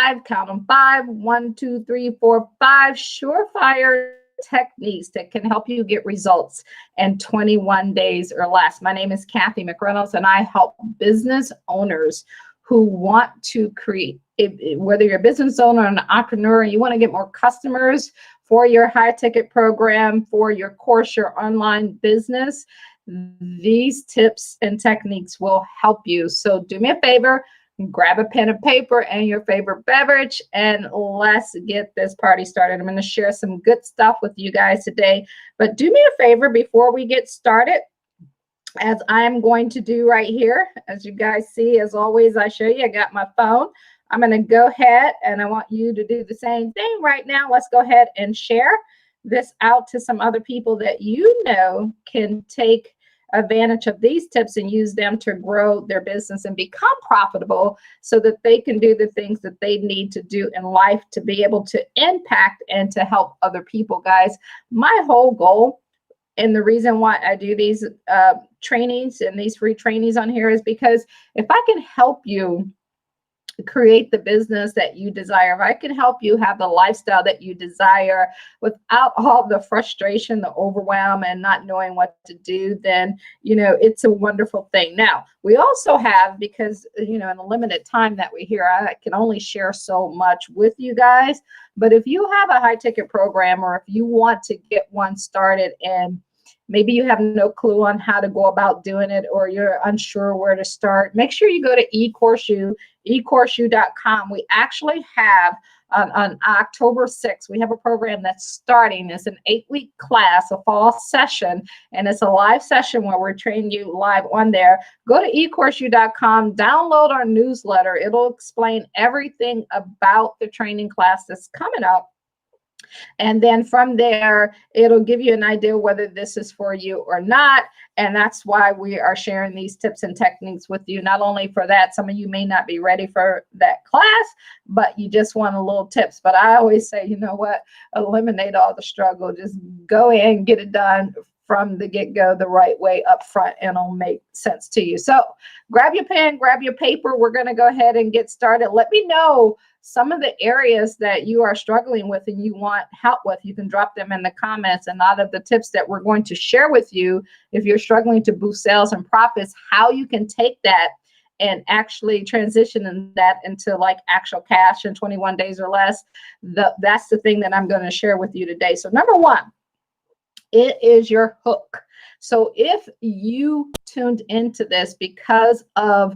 5, count them 5, 1, 2, 3, 4, 5 Surefire techniques that can help you get results in 21 days or less. My name is Kathy McReynolds, and I help business owners who want to create, whether you're a business owner or an entrepreneur, and you want to get more customers for your high ticket program, for your course, your online business, these tips and techniques will help you. So do me a favor, grab a pen and paper and your favorite beverage, and let's get this party started. I'm going to share some good stuff with you guys today, but do me a favor before we get started, as I'm going to do right here. As you guys see, as always, I show you, I got my phone. I'm going to go ahead and I want you to do the same thing right now. Let's go ahead and share this out to some other people that you know can take advantage of these tips and use them to grow their business and become profitable, so that they can do the things that they need to do in life to be able to impact and to help other people. Guys, my whole goal, and the reason why I do these trainings and these free trainings on here, is because if I can help you create the business that you desire, if I can help you have the lifestyle that you desire without all the frustration, the overwhelm, and not knowing what to do, then, you know, it's a wonderful thing. Now, we also have, because, you know, in the limited time that we're here, I can only share so much with you guys. But if you have a high ticket program, or if you want to get one started, and maybe you have no clue on how to go about doing it, or you're unsure where to start, make sure you go to eCourseU.com. We actually have on October 6th, we have a program that's starting. It's an 8-week class, a fall session, and it's a live session where we're training you live on there. Go to eCourseU.com, download our newsletter. It'll explain everything about the training class that's coming up. And then from there, it'll give you an idea whether this is for you or not. And that's why we are sharing these tips and techniques with you. Not only for that, some of you may not be ready for that class, but you just want a little tips. But I always say, you know what, eliminate all the struggle. Just go in, get it done from the get-go the right way up front, and it'll make sense to you. So grab your pen, grab your paper. We're going to go ahead and get started. Let me know some of the areas that you are struggling with and you want help with. You can drop them in the comments. And out of the tips that we're going to share with you, if you're struggling to boost sales and profits, how you can take that and actually transition that into like actual cash in 21 days or less, that's the thing that I'm going to share with you today. So number one, it is your hook. So if you tuned into this because of,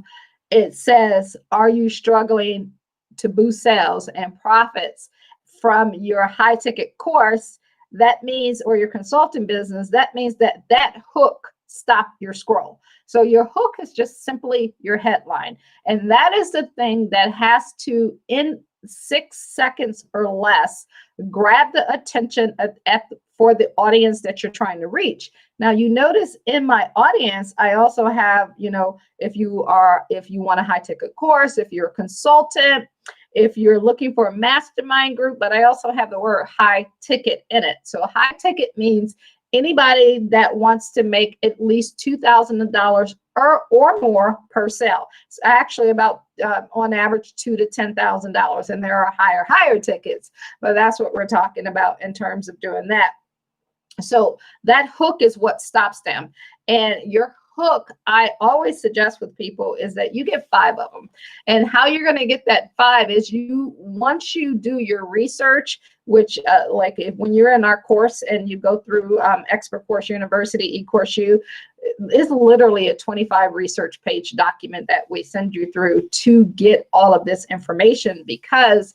it says, are you struggling to boost sales and profits from your high ticket course, that means, or your consulting business, that means that that hook stopped your scroll. So your hook is just simply your headline. And that is the thing that has to, in 6 seconds or less, grab the attention for the audience that you're trying to reach. Now, you notice in my audience, I also have, you know, if you want a high ticket course, if you're a consultant, if you're looking for a mastermind group, but I also have the word high ticket in it. So high ticket means anybody that wants to make at least $2,000 or more per sale. It's actually about on average $2,000 to $10,000, and there are higher tickets, but that's what we're talking about in terms of doing that. So that hook is what stops them. And your hook, I always suggest with people, is that you get 5 of them. And how you're going to get that 5 is once you do your research, which when you're in our course and you go through Expert Course University, eCourseU, is literally a 25 research page document that we send you through to get all of this information, because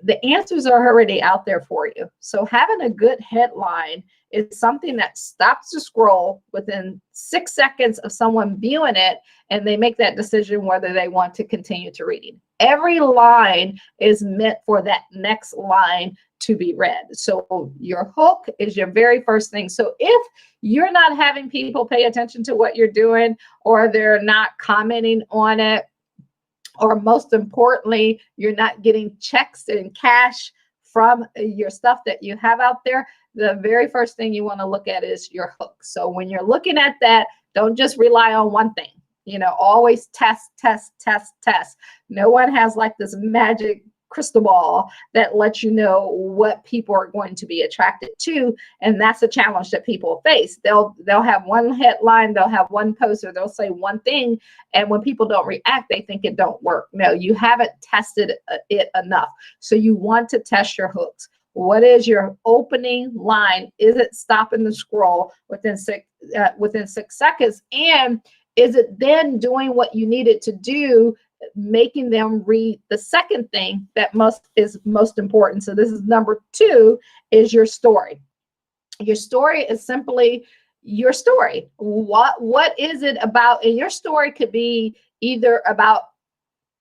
the answers are already out there for you. So having a good headline is something that stops the scroll within 6 seconds of someone viewing it, and they make that decision whether they want to continue to read. Every line is meant for that next line to be read. So your hook is your very first thing. So if you're not having people pay attention to what you're doing, or they're not commenting on it, or most importantly, you're not getting checks and cash from your stuff that you have out there, the very first thing you want to look at is your hook. So when you're looking at that, don't just rely on one thing. You know, always test, test, test, test. No one has like this magic crystal ball that lets you know what people are going to be attracted to. And that's a challenge that people face. They'll have one headline, they'll have one poster, they'll say one thing, and when people don't react, they think it don't work. No, you haven't tested it enough. So you want to test your hooks. What is your opening line? Is it stopping the scroll within 6 seconds? And is it then doing what you need it to do, making them read the second thing that is most important? So this is number 2, is your story. Your story is simply your story. What is it about? And your story could be either about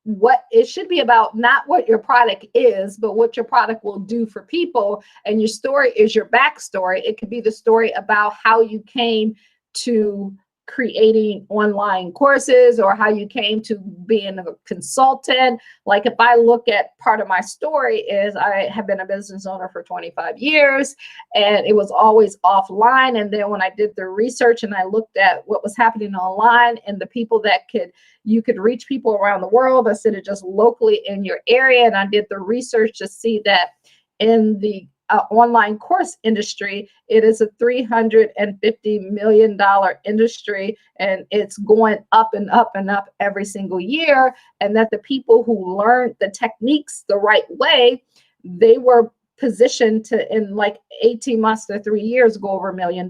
what it should be about, not what your product is, but what your product will do for people. And your story is your backstory. It could be the story about how you came to creating online courses, or how you came to being a consultant. Like if I look at part of my story is I have been a business owner for 25 years and it was always offline. And then when I did the research and I looked at what was happening online and the people that you could reach people around the world instead of just locally in your area. And I did the research to see that in the online course industry, it is a $350 million industry, and it's going up and up and up every single year. And that the people who learned the techniques the right way, they were positioned to, in like 18 months to 3 years, go over $1 million.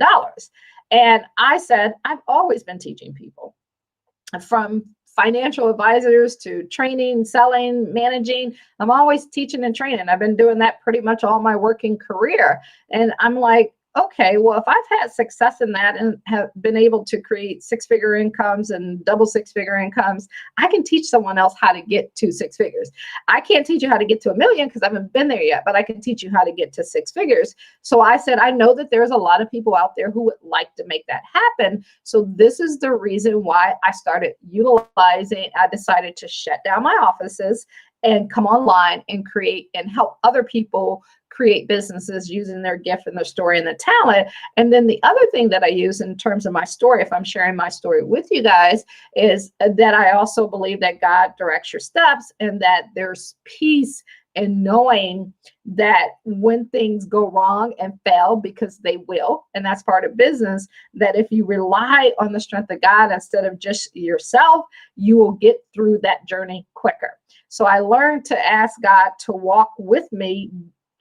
And I said, I've always been teaching people, from financial advisors to training, selling, managing. I'm always teaching and training. I've been doing that pretty much all my working career. And I'm like, okay, well, if I've had success in that and have been able to create 6-figure incomes and double 6-figure incomes, I can teach someone else how to get to 6 figures. I can't teach you how to get to $1 million because I haven't been there yet, but I can teach you how to get to 6 figures. So I said, I know that there's a lot of people out there who would like to make that happen. So this is the reason why I started utilizing, I decided to shut down my offices and come online and create and help other people create businesses using their gift and their story and the talent. And then the other thing that I use in terms of my story, if I'm sharing my story with you guys, is that I also believe that God directs your steps, and that there's peace in knowing that when things go wrong and fail, because they will, and that's part of business, that if you rely on the strength of God instead of just yourself, you will get through that journey quicker. So I learned to ask God to walk with me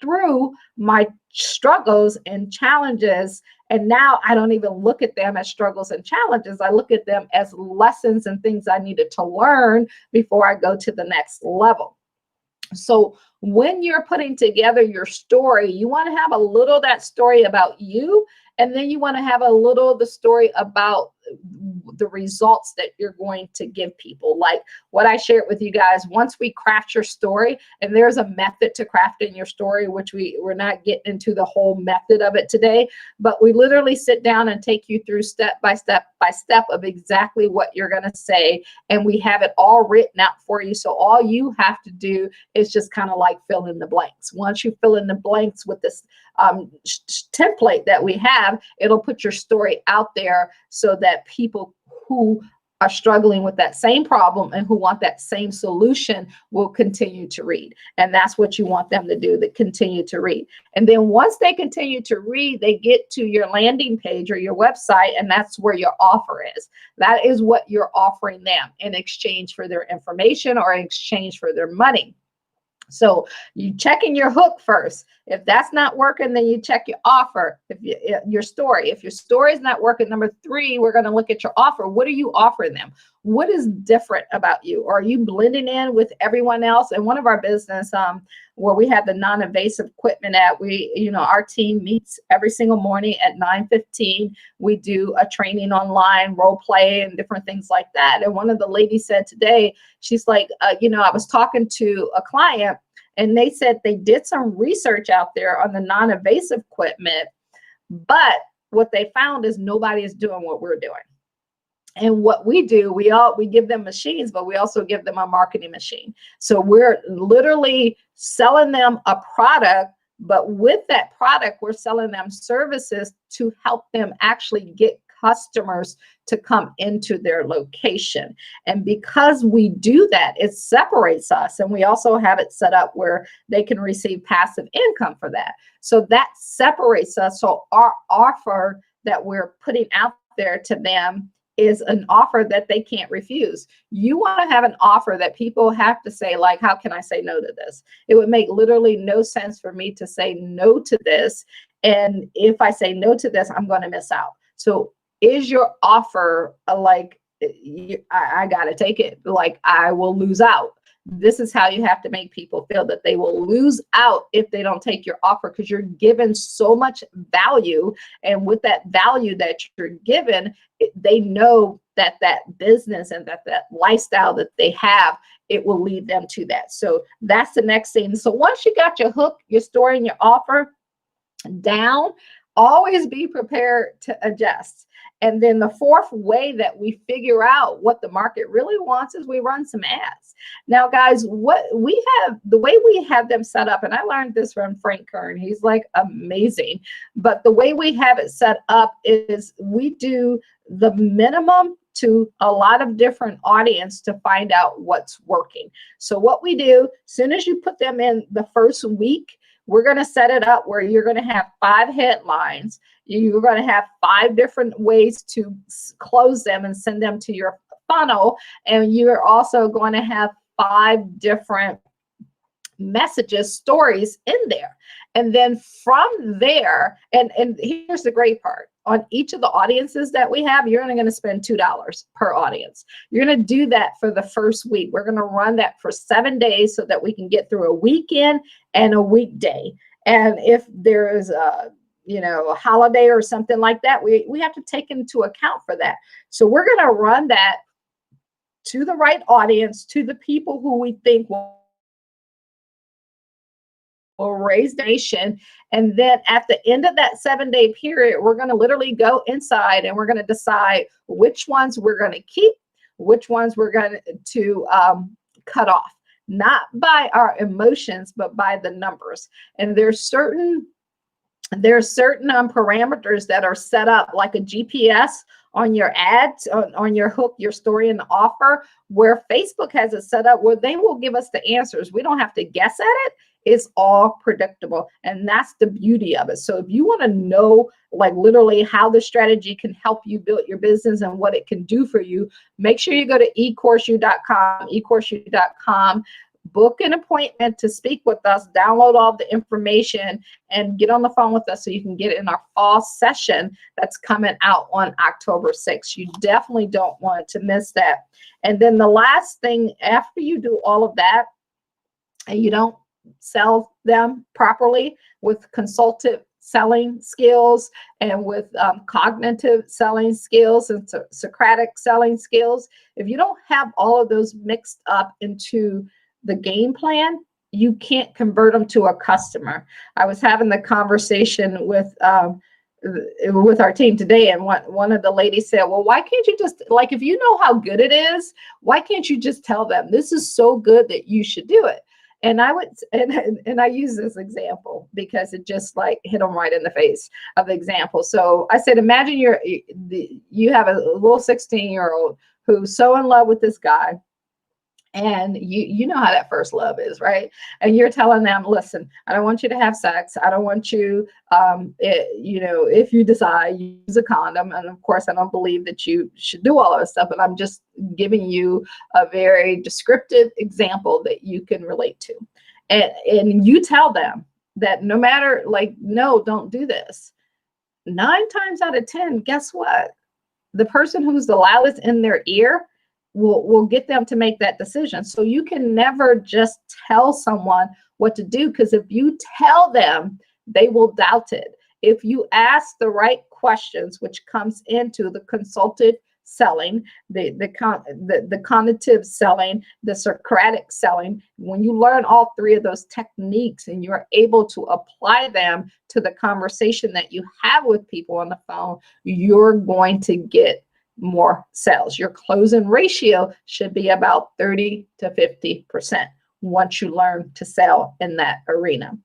through my struggles and challenges. And now I don't even look at them as struggles and challenges. I look at them as lessons and things I needed to learn before I go to the next level. So when you're putting together your story, you want to have a little of that story about you, and then you want to have a little of the story about the results that you're going to give people. Like what I shared with you guys, once we craft your story, and there's a method to crafting your story, which we're not getting into the whole method of it today, but we literally sit down and take you through step by step of exactly what you're going to say. And we have it all written out for you. So all you have to do is just kind of like fill in the blanks. Once you fill in the blanks with this template that we have, it'll put your story out there so that people who are struggling with that same problem and who want that same solution will continue to read. And that's what you want them to do, that continue to read. And then once they continue to read, they get to your landing page or your website, and that's where your offer is. That is what you're offering them in exchange for their information or in exchange for their money. So you check in your hook first. If that's not working, then you check your offer. Your story. If your story is not working, number 3, we're going to look at your offer. What are you offering them? What is different about you? Or are you blending in with everyone else? And one of our business, where we have the non-invasive equipment at, our team meets every single morning at 9:15. We do a training online, role play, and different things like that. And one of the ladies said today, she's like, I was talking to a client, and they said they did some research out there on the non-invasive equipment, but what they found is nobody is doing what we're doing. And what we do, we give them machines, but we also give them a marketing machine. So we're literally selling them a product, but with that product, we're selling them services to help them actually get customers to come into their location. And because we do that, it separates us. And we also have it set up where they can receive passive income for that. So that separates us. So our offer that we're putting out there to them is an offer that they can't refuse. You want to have an offer that people have to say, like, how can I say no to this? It would make literally no sense for me to say no to this. And if I say no to this, I'm going to miss out. So is your offer like, I got to take it, like I will lose out? This is how you have to make people feel that they will lose out if they don't take your offer, because you're given so much value. And with that value that you're given, they know that that business and that lifestyle that they have, it will lead them to that. So that's the next thing. So once you got your hook, your story, and your offer down, always be prepared to adjust. And then the fourth way that we figure out what the market really wants is we run some ads. Now, guys, what we have, the way we have them set up, and I learned this from Frank Kern, he's like amazing, but the way we have it set up is we do the minimum to a lot of different audience to find out what's working. So what we do, as soon as you put them in the first week, we're going to set it up where you're going to have 5 headlines. You're going to have 5 different ways to close them and send them to your funnel. And you're also going to have 5 different messages, stories in there. And then from there, and here's the great part, on each of the audiences that we have, you're only going to spend $2 per audience. You're going to do that for the first week. We're going to run that for 7 days so that we can get through a weekend and a weekday. And if there is a holiday or something like that, we have to take into account for that. So we're going to run that to the right audience, to the people who we think will raise donation. And then at the end of that 7-day period, we're going to literally go inside and we're going to decide which ones we're going to keep, which ones we're going to cut off, not by our emotions, but by the numbers. And there's certain parameters that are set up like a GPS on your ads, on your hook, your story, and the offer, where Facebook has it set up where they will give us the answers. We don't have to guess at it. It's all predictable. And that's the beauty of it. So if you want to know, like literally how the strategy can help you build your business and what it can do for you, make sure you go to eCourseU.com, book an appointment to speak with us, download all the information, and get on the phone with us so you can get in our fall session that's coming out on October 6th. You definitely don't want to miss that. And then the last thing, after you do all of that, and you don't sell them properly with consultative selling skills and with cognitive selling skills and Socratic selling skills, if you don't have all of those mixed up into the game plan, you can't convert them to a customer. I was having the conversation with our team today, and one of the ladies said, well, why can't you just, like, if you know how good it is, why can't you just tell them this is so good that you should do it? And I would, and I use this example because it just like hit them right in the face of the example. So I said, imagine you have a little 16-year-old who's so in love with this guy. And you know how that first love is, right? And you're telling them, listen, I don't want you to have sex. I don't want you, if you decide, use a condom. And of course, I don't believe that you should do all of this stuff, but I'm just giving you a very descriptive example that you can relate to. And you tell them that no matter, like, no, don't do this. 9 times out of 10, guess what? The person who's the loudest in their ear will get them to make that decision. So you can never just tell someone what to do, because if you tell them, they will doubt it. If you ask the right questions, which comes into the consultative selling, the cognitive selling, the Socratic selling, when you learn all 3 of those techniques and you're able to apply them to the conversation that you have with people on the phone, you're going to get more sales. Your closing ratio should be about 30 to 50% once you learn to sell in that arena.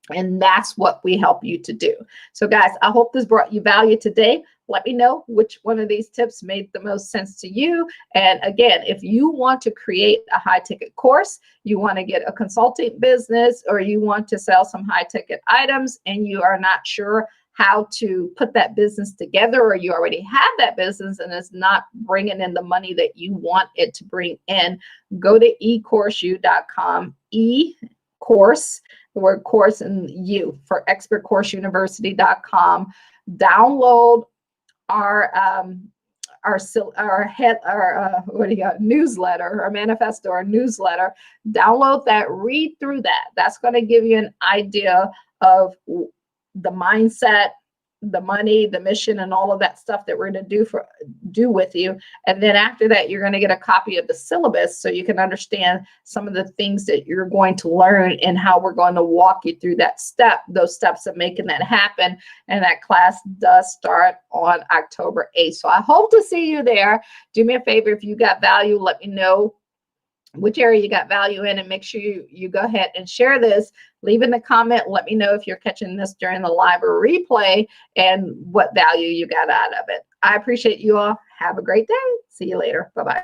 And that's what we help you to do. So guys, I hope this brought you value today. Let me know which one of these tips made the most sense to you. And again, if you want to create a high ticket course, you want to get a consulting business, or you want to sell some high ticket items and you are not sure how to put that business together, or you already have that business and it's not bringing in the money that you want it to bring in, go to ecourse.com, e-course, the word course and U for expertcourseuniversity.com. Download our newsletter, our manifesto, our newsletter. Download that, read through that. That's going to give you an idea of the mindset, the money, the mission, and all of that stuff that we're going to do with you. And then after that, you're going to get a copy of the syllabus so you can understand some of the things that you're going to learn and how we're going to walk you through those steps of making that happen. And that class does start on October 8th. So I hope to see you there. Do me a favor, if you got value, let me know which area you got value in, and make sure you go ahead and share this. Leave in the comment. Let me know if you're catching this during the live or replay and what value you got out of it. I appreciate you all. Have a great day. See you later. Bye-bye.